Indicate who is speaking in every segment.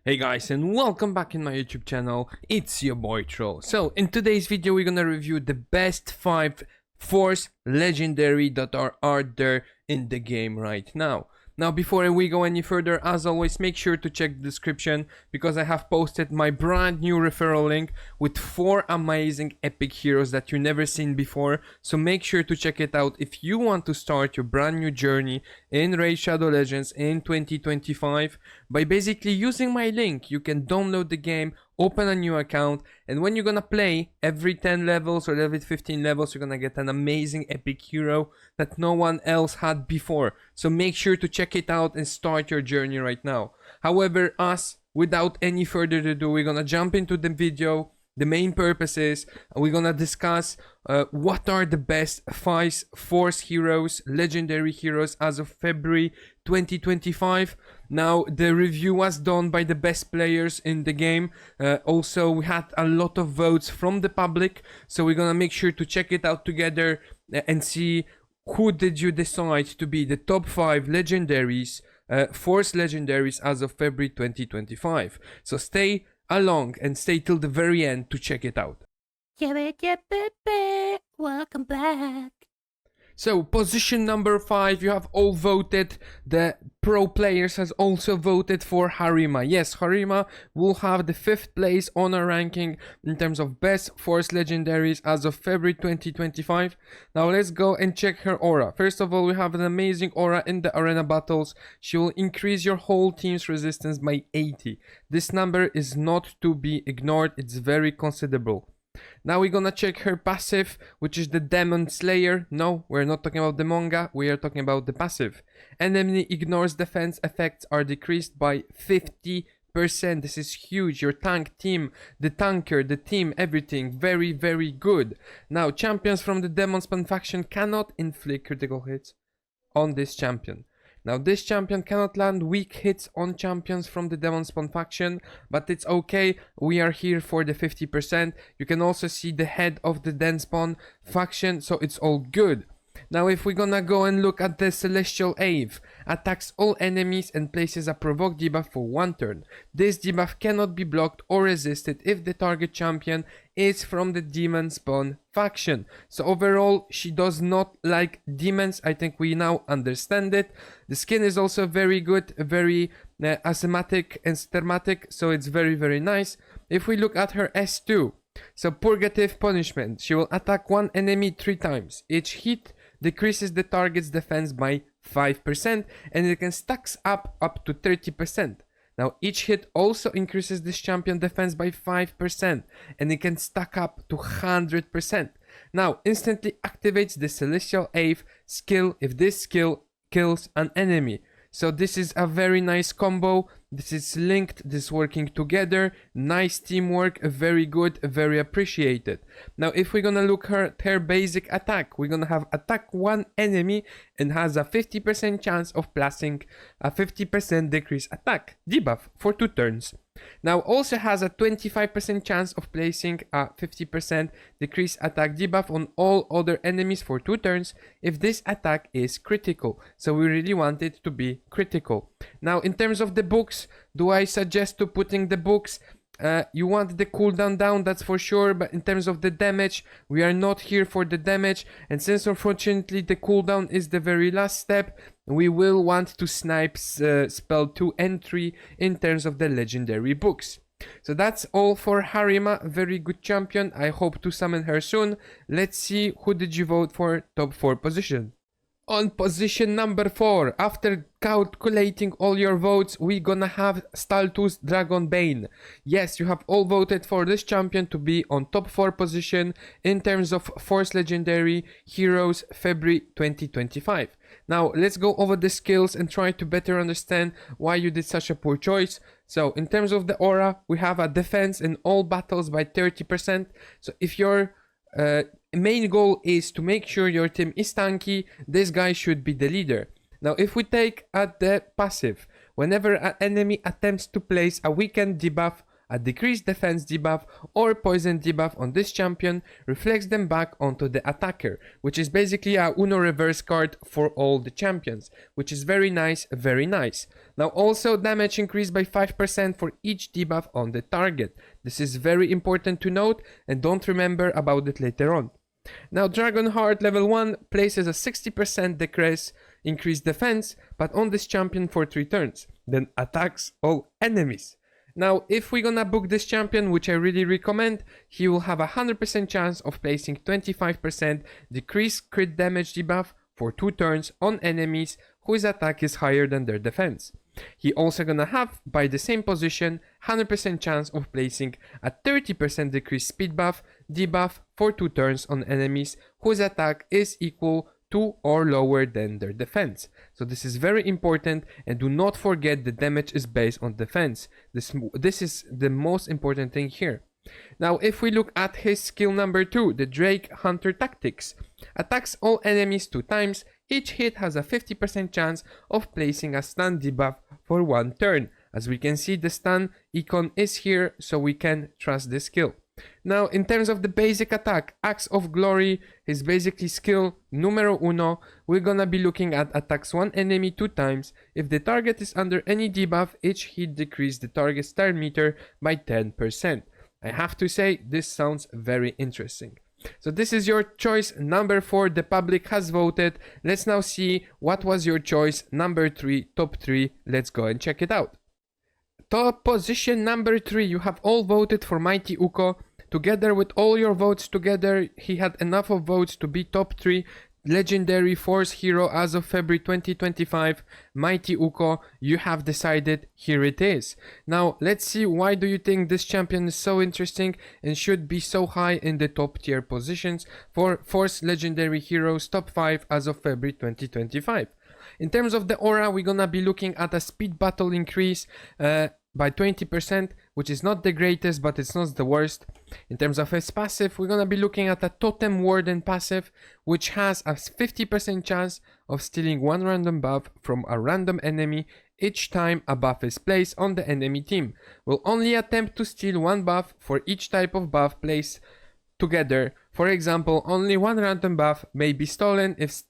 Speaker 1: Hey guys, and welcome back in my YouTube channel. It's your boy Troll. So in today's video we're gonna review the best 5 Force Legendary that are there in the game right now. Now before we go any further, as always, make sure to check the description because I have posted my brand new referral link with 4 amazing epic heroes that you've never seen before. So make sure to check it out if you want to start your brand new journey in Raid Shadow Legends in 2025. By basically using my link, you can download the game, open a new account, and when you're gonna play every 10 levels or every 15 levels, you're gonna get an amazing epic hero that no one else had before. So make sure to check it out and start your journey right now. However, without any further ado, we're gonna jump into the video. The main purpose is we're gonna discuss what are the best 5 Force heroes, legendary heroes as of February 2025. Now the review was done by the best players in the game. Also we had a lot of votes from the public, so we're gonna make sure to check it out together and see who did you decide to be the top 5 legendaries, Force legendaries as of February 2025. So stay along and stay till the very end to check it out.
Speaker 2: Welcome back.
Speaker 1: So position number 5, you have all voted. The pro players has also voted for Harima. Yes, Harima will have the 5th place on our ranking in terms of best Force legendaries as of February 2025. Now let's go and check her aura. First of all, we have an amazing aura in the arena battles. She will increase your whole team's resistance by 80. This number is not to be ignored, it's very considerable. Now we're gonna check her passive, which is the Demon Slayer. No, we're not talking about the manga, we are talking about the passive. Enemy ignores defense effects are decreased by 50%. This is huge. Your tank team, the tanker, the team, everything, very, very good. Now, champions from the Demon Spawn faction cannot inflict critical hits on this champion. Now this champion cannot land weak hits on champions from the Demon Spawn faction, but it's okay, we are here for the 50%. You can also see the head of the Demon Spawn faction, so it's all good. Now if we're gonna go and look at the Celestial Ave, attacks all enemies and places a provoke debuff for 1 turn. This debuff cannot be blocked or resisted if the target champion is from the Demon Spawn faction. So overall, she does not like demons. I think we now understand it. The skin is also very good, very asthmatic and stigmatic, so it's very, very nice. If we look at her S2, so Purgative Punishment, she will attack 1 enemy 3 times. Each hit decreases the target's defense by 5% and it can stack up to 30%. Now each hit also increases this champion defense by 5% and it can stack up to 100%. Now instantly activates the Celestial Ave skill if this skill kills an enemy. So this is a very nice combo. This is linked, this working together, nice teamwork, very good, very appreciated. Now if we're gonna look at her basic attack, we're gonna have attack 1 enemy and has a 50% chance of placing a 50% decrease attack debuff for 2 turns. Now also has a 25% chance of placing a 50% decrease attack debuff on all other enemies for 2 turns if this attack is critical. So we really want it to be critical. Now in terms of the books, do I suggest to putting the books? You want the cooldown down, that's for sure, but in terms of the damage, we are not here for the damage, and since unfortunately the cooldown is the very last step, we will want to snipe spell 2 and 3 in terms of the legendary books. So that's all for Harima, very good champion. I hope to summon her soon. Let's see who did you vote for top 4 position. On position number 4, after calculating all your votes, we're gonna have Staltus Dragonbane. Yes, you have all voted for this champion to be on top 4 position in terms of Force Legendary Heroes February 2025. Now, let's go over the skills and try to better understand why you did such a poor choice. So, in terms of the aura, we have a defense in all battles by 30%. So, if your main goal is to make sure your team is tanky, this guy should be the leader. Now if we take at the passive, whenever an enemy attempts to place a weakened debuff a decreased defense debuff or poison debuff on this champion reflects them back onto the attacker, which is basically a Uno reverse card for all the champions, which is very nice, very nice. Now also damage increased by 5% for each debuff on the target. This is very important to note and don't remember about it later on. Now Dragonheart level 1 places a 60% decrease increased defense, but on this champion for 3 turns, then attacks all enemies. Now if we're gonna book this champion, which I really recommend, he will have a 100% chance of placing 25% decreased crit damage debuff for 2 turns on enemies whose attack is higher than their defense. He also gonna have, by the same position, 100% chance of placing a 30% decreased speed buff debuff for 2 turns on enemies whose attack is equal to or lower than their defense. So this is very important, and do not forget the damage is based on defense. This is the most important thing here. Now if we look at his skill number 2, the Drake Hunter Tactics, attacks all enemies 2 times. Each hit has a 50% chance of placing a stun debuff for 1 turn. As we can see, the stun icon is here, so we can trust this skill. Now in terms of the basic attack, Axe of Glory is basically skill numero uno. We're gonna be looking at attacks one enemy 2 times. If the target is under any debuff, each hit decreases the target's star meter by 10%. I have to say, this sounds very interesting. So this is your choice number 4. The public has voted. Let's now see what was your choice number 3, top 3. Let's go and check it out. Top position number 3. You have all voted for Mighty Uugo. Together with all your votes together, he had enough of votes to be top 3 legendary force hero as of February 2025. Mighty Uugo, you have decided. Here it is. Now let's see, why do you think this champion is so interesting and should be so high in the top tier positions for force legendary heroes top 5 as of February 2025. In terms of the aura, we're gonna be looking at a speed battle increase by 20%, which is not the greatest, but it's not the worst. In terms of his passive, we're gonna be looking at a Totem Warden passive, which has a 50% chance of stealing 1 random buff from a random enemy each time a buff is placed on the enemy team. Will only attempt to steal 1 buff for each type of buff placed together. For example, only 1 random buff may be stolen if...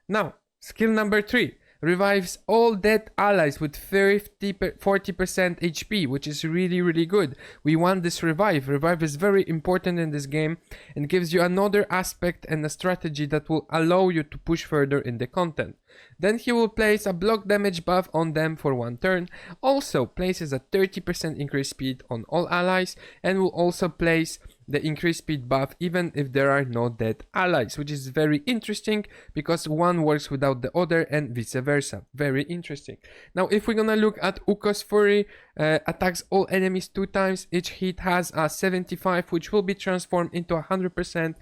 Speaker 1: Now, skill number 3. Revives all dead allies with 40% HP, which is really good. We want this revive. Revive is very important in this game and gives you another aspect and a strategy that will allow you to push further in the content. Then he will place a block damage buff on them for 1 turn. Also places a 30% increased speed on all allies, and will also place the increased speed buff even if there are no dead allies, which is very interesting because one works without the other and vice versa. Very interesting. Now if we're gonna look at Uugo's Fury, attacks all enemies 2 times. Each hit has a 75, which will be transformed into 100%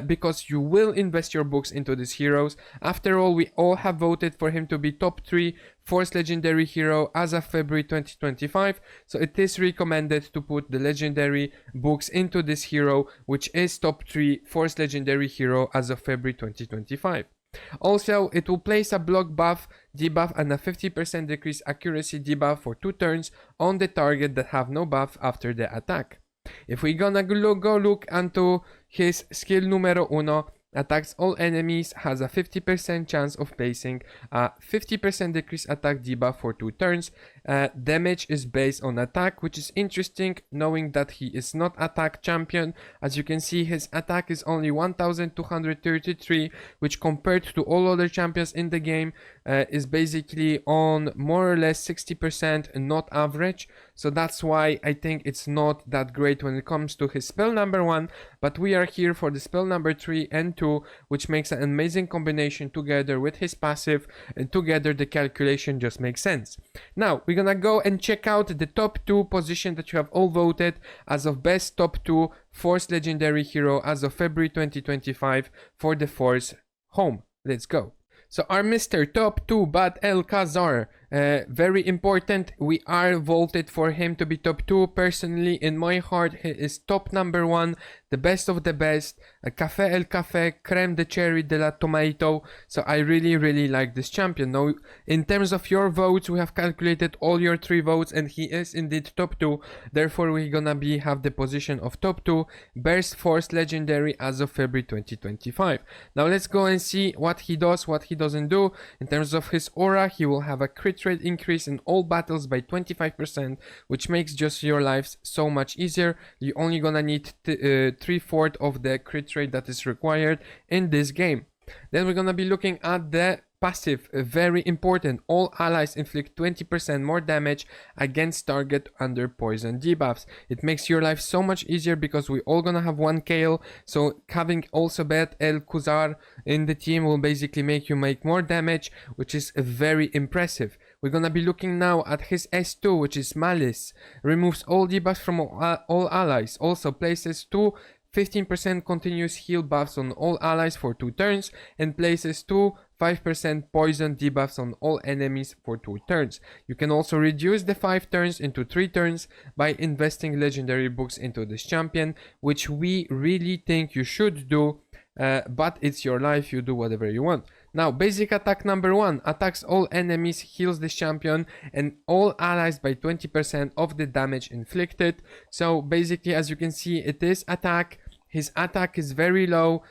Speaker 1: because you will invest your books into these heroes. After all, we all have voted for him to be top 3 Force Legendary Hero as of February 2025, so it is recommended to put the legendary books into this hero, which is top 3 Force Legendary Hero as of February 2025. Also, it will place a block buff debuff and a 50% decreased accuracy debuff for 2 turns on the target that have no buff after the attack. If we're gonna go look into his skill numero uno, attacks all enemies, has a 50% chance of placing a 50% decreased attack debuff for 2 turns. Damage is based on attack, which is interesting knowing that he is not attack champion. As you can see, his attack is only 1233, which compared to all other champions in the game is basically on more or less 60%, not average. So that's why I think it's not that great when it comes to his spell number 1, but we are here for the spell number 3 and 2, which makes an amazing combination together with his passive, and together the calculation just makes sense. Now we're gonna go and check out the top 2 position that you have all voted as of best top 2 Force Legendary Hero as of February 2025 for the Force home. Let's go. So our Mr. Top 2 Bad El Khazar Very important, we are voted for him to be top 2. Personally, in my heart, he is top number 1, the best of the best, café el café, crème de cherry de la tomato. So I really like this champion. Now, in terms of your votes, we have calculated all your 3 votes, and he is indeed top 2. Therefore, we're gonna have the position of top 2, best force legendary as of February 2025. Now let's go and see what he does, what he doesn't do. In terms of his aura, he will have a crit rate increase in all battles by 25%, which makes just your lives so much easier. You're only gonna need 3/4 of the crit rate that is required in this game. Then we're gonna be looking at the passive, very important. All allies inflict 20% more damage against target under poison debuffs. It makes your life so much easier because we all gonna have 1 KO, so having also Bet El Kuzar in the team will basically make you make more damage, which is very impressive. We're gonna be looking now at his S2, which is Malice. Removes all debuffs from all allies. Also places 15% continuous heal buffs on all allies for 2 turns, and places 5% poison debuffs on all enemies for 2 turns. You can also reduce the 5 turns into 3 turns by investing legendary books into this champion, which we really think you should do, but it's your life, you do whatever you want. Now, basic attack number 1, attacks all enemies, heals this champion and all allies by 20% of the damage inflicted. So basically, as you can see, it is attack. His attack is very low.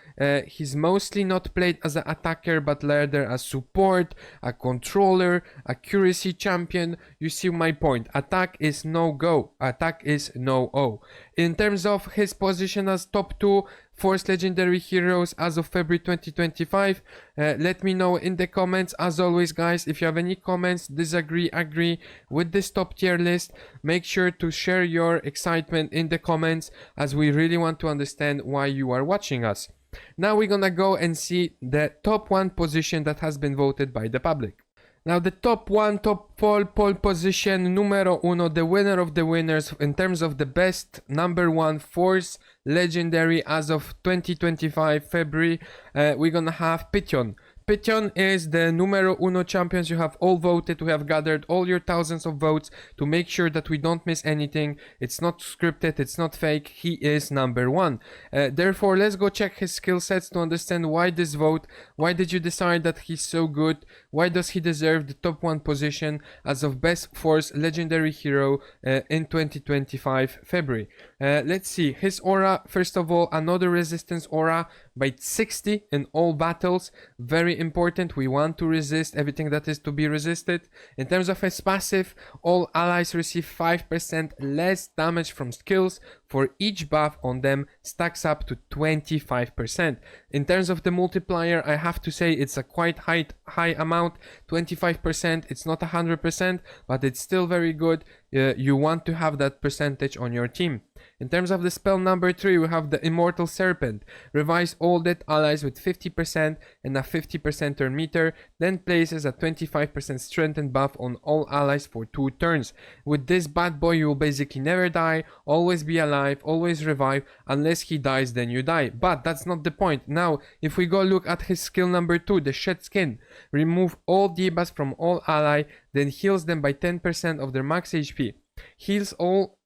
Speaker 1: He's mostly not played as an attacker, but rather as support, a controller, accuracy champion. You see my point. Attack is no go. Attack is no O. In terms of his position as top 2 Force Legendary Heroes as of February 2025, let me know in the comments. As always, guys, if you have any comments, disagree, agree with this top tier list, make sure to share your excitement in the comments, as we really want to understand why you are watching us. Now we're gonna go and see the top 1 position that has been voted by the public. Now the top pole position, numero uno, the winner of the winners in terms of the best number 1 force legendary as of 2025 February, we're gonna have Piton. Piton is the numero uno champions. You have all voted. We have gathered all your thousands of votes to make sure that we don't miss anything. It's not scripted, it's not fake. He is number 1. Therefore, let's go check his skill sets to understand why this vote. Why did you decide that he's so good? Why does he deserve the top 1 position as of best force legendary hero in 2025 February? Let's see. His aura, first of all, another resistance aura by 60 in all battles. Very important. We want to resist everything that is to be resisted. In terms of his passive, all allies receive 5% less damage from skills for each buff on them, stacks up to 25%. In terms of the multiplier, I have to say it's a quite high amount, 25%. It's not 100%, but it's still very good. You want to have that percentage on your team. In terms of the spell number 3, we have the Immortal Serpent. Revives all dead allies with 50% and a 50% turn meter, then places a 25% strengthened buff on all allies for 2 turns. With this bad boy, you will basically never die, always be alive, always revive. Unless he dies, then you die. But that's not the point. Now, if we go look at his skill number 2, the Shed Skin. Remove all debuffs from all ally, then heals them by 10% of their max HP. Heals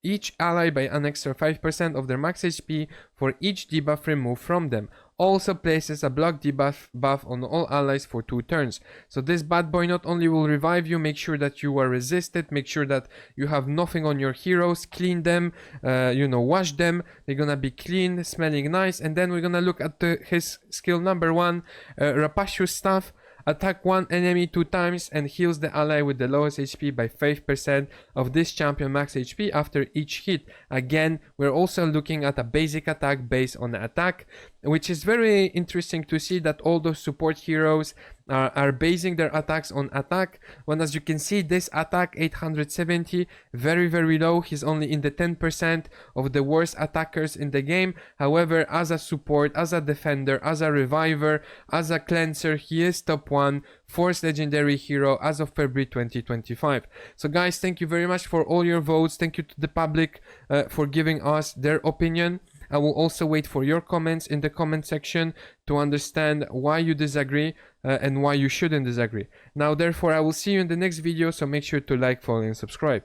Speaker 1: each ally by an extra 5% of their max HP for each debuff removed from them. Also places a block debuff buff on all allies for 2 turns. So this bad boy not only will revive you, make sure that you are resisted, make sure that you have nothing on your heroes, clean them, wash them. They're gonna be clean, smelling nice. And then we're gonna look at his skill number 1, Rapacious Staff. Attack one enemy 2 times and heals the ally with the lowest HP by 5% of this champion max HP after each hit. Again, we're also looking at a basic attack based on attack, which is very interesting to see that all those support heroes are basing their attacks on attack, when as you can see this attack 870, very low. He's only in the 10% of the worst attackers in the game. However, as a support, as a defender, as a reviver, as a cleanser, he is top 1 Force Legendary Hero as of February 2025. So guys, thank you very much for all your votes. Thank you to the public for giving us their opinion. I will also wait for your comments in the comment section to understand why you disagree and why you shouldn't disagree. Now, therefore, I will see you in the next video, so make sure to like, follow, and subscribe.